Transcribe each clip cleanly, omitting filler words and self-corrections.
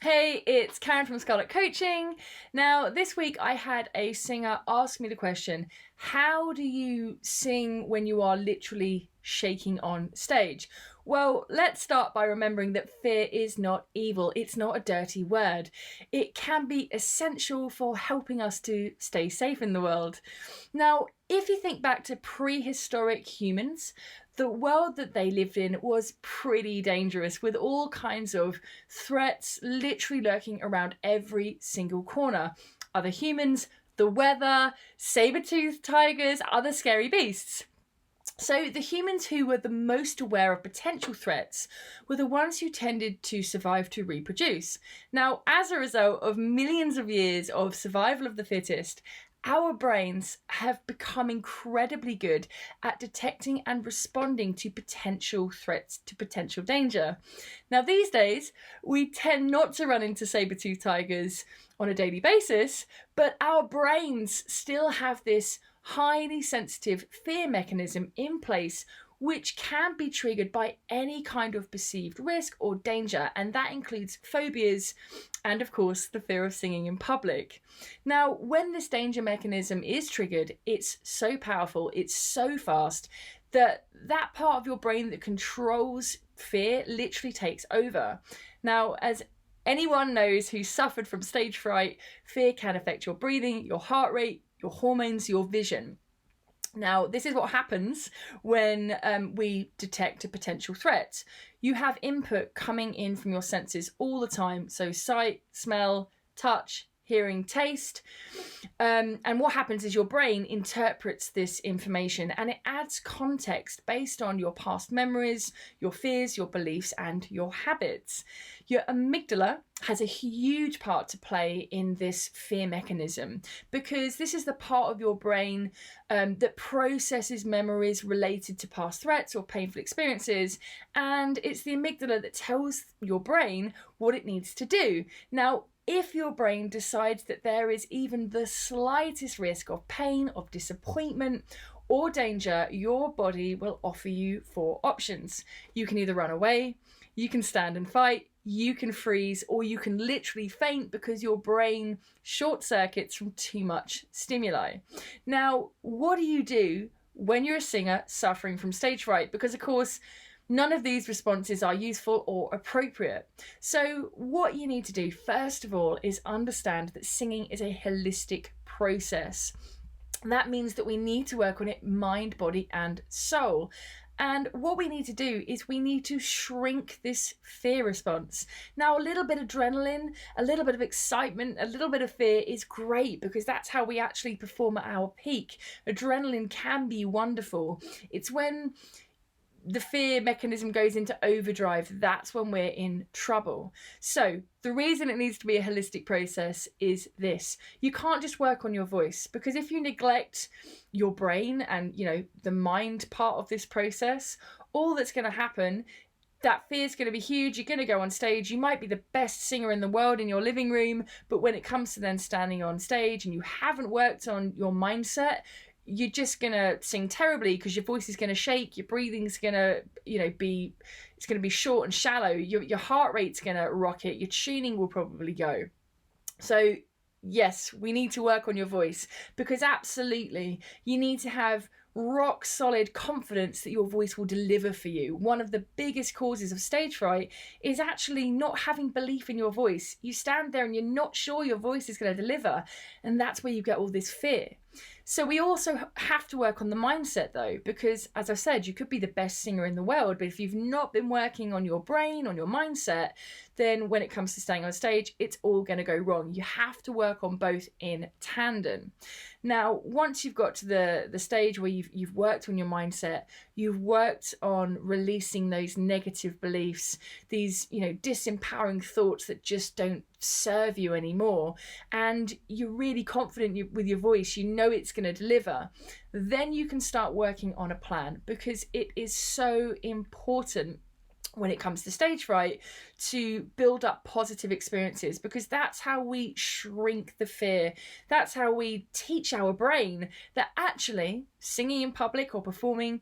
Hey, it's Karen from Scarlet Coaching. Now, this week I had a singer ask me the question, how do you sing when you are literally shaking on stage? Well, let's start by remembering that fear is not evil. It's not a dirty word. It can be essential for helping us to stay safe in the world. Now, if you think back to prehistoric humans, the world that they lived in was pretty dangerous, with all kinds of threats literally lurking around every single corner. Other humans, the weather, saber-toothed tigers, other scary beasts. So the humans who were the most aware of potential threats were the ones who tended to survive to reproduce. Now, as a result of millions of years of survival of the fittest, our brains have become incredibly good at detecting and responding to potential threats, to potential danger. Now, these days, we tend not to run into saber-toothed tigers on a daily basis, but our brains still have this highly sensitive fear mechanism in place, which can be triggered by any kind of perceived risk or danger, and that includes phobias and, of course, the fear of singing in public. Now, when this danger mechanism is triggered, it's so powerful, it's so fast, that part of your brain that controls fear literally takes over. Now, as anyone knows who suffered from stage fright, fear can affect your breathing, your heart rate, your hormones, your vision. Now, this is what happens when we detect a potential threat. You have input coming in from your senses all the time. So sight, smell, touch, hearing, taste. And what happens is your brain interprets this information and it adds context based on your past memories, your fears, your beliefs, and your habits. Your amygdala has a huge part to play in this fear mechanism, because this is the part of your brain that processes memories related to past threats or painful experiences, and it's the amygdala that tells your brain what it needs to do. Now, if your brain decides that there is even the slightest risk of pain, of disappointment, or danger, your body will offer you four options. You can either run away, you can stand and fight, you can freeze, or you can literally faint because your brain short circuits from too much stimuli. Now, what do you do when you're a singer suffering from stage fright? Because, of course, none of these responses are useful or appropriate. So what you need to do, first of all, is understand that singing is a holistic process. That means that we need to work on it mind, body, and soul. And what we need to do is we need to shrink this fear response. Now, a little bit of adrenaline, a little bit of excitement, a little bit of fear is great, because that's how we actually perform at our peak. Adrenaline can be wonderful. It's when the fear mechanism goes into overdrive, that's when we're in trouble. So the reason it needs to be a holistic process is this: you can't just work on your voice, because if you neglect your brain and, the mind part of this process, all that's going to happen, that fear is going to be huge. You're going to go on stage. You might be the best singer in the world in your living room, but when it comes to then standing on stage and you haven't worked on your mindset, you're just going to sing terribly, because your voice is going to shake, your breathing's going to, it's going to be short and shallow, your heart rate's going to rocket, your tuning will probably go. So yes, we need to work on your voice, because absolutely you need to have rock solid confidence that your voice will deliver for you. One of the biggest causes of stage fright is actually not having belief in your voice. You stand there and you're not sure your voice is going to deliver, and that's where you get all this fear. So we also have to work on the mindset, though, because, as I said, you could be the best singer in the world, but if you've not been working on your brain, on your mindset, then when it comes to staying on stage, it's all going to go wrong. You have to work on both in tandem. Now, once you've got to the stage where you've worked on your mindset, you've worked on releasing those negative beliefs, these, disempowering thoughts that just don't serve you anymore, and you're really confident with your voice, it's going to deliver, then you can start working on a plan, because it is so important when it comes to stage fright to build up positive experiences, because that's how we shrink the fear. That's how we teach our brain that actually singing in public or performing,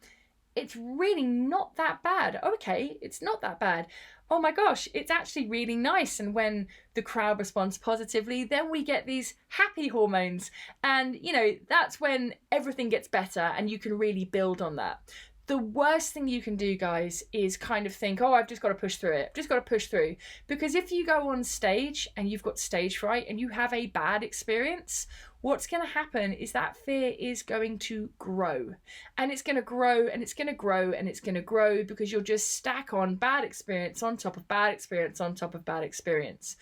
it's really not that bad. Okay, it's not that bad. oh my gosh, it's actually really nice. And when the crowd responds positively, then we get these happy hormones. And, you know, that's when everything gets better and you can really build on that. The worst thing you can do, guys, is kind of think, oh, I've just got to push through it. I've just got to push through. Because if you go on stage and you've got stage fright and you have a bad experience, what's going to happen is that fear is going to grow. And it's going to grow and it's going to grow and it's going to grow because you'll just stack on bad experience on top of bad experience on top of bad experience.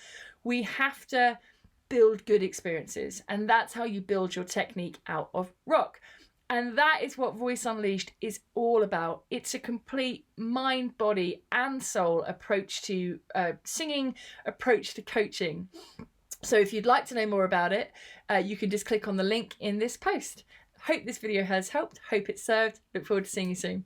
We have to build good experiences. And that's how you build your technique out of rock. And that is what Voice Unleashed is all about. It's a complete mind, body, and soul approach to singing, approach to coaching. So if you'd like to know more about it, you can just click on the link in this post. Hope this video has helped. Hope it served. Look forward to seeing you soon.